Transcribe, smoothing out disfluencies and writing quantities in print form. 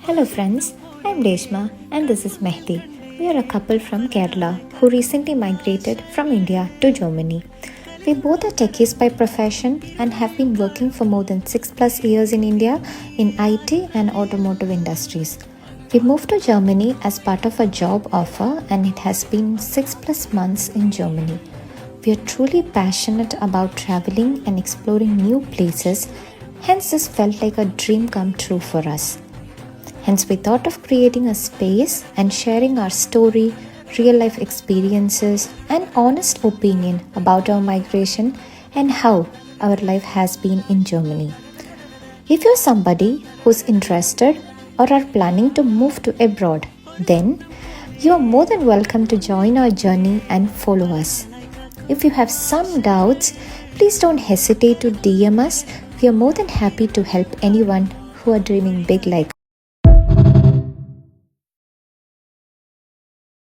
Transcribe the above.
Hello friends, I'm Deshma and this is Mehdi. We are a couple from Kerala who recently migrated from India to Germany. We both are techies by profession and have been working for more than 6+ years in India in IT and automotive industries. We moved to Germany as part of a job offer and it has been 6+ months in Germany. We are truly passionate about traveling and exploring new places, hence this felt like a dream come true for us. Hence, we thought of creating a space and sharing our story, real life experiences, and honest opinion about our migration and how our life has been in Germany. If you're somebody who's interested or are planning to move to abroad, then you are more than welcome to join our journey and follow us. If you have some doubts, please don't hesitate to DM us. We are more than happy to help anyone who are dreaming big like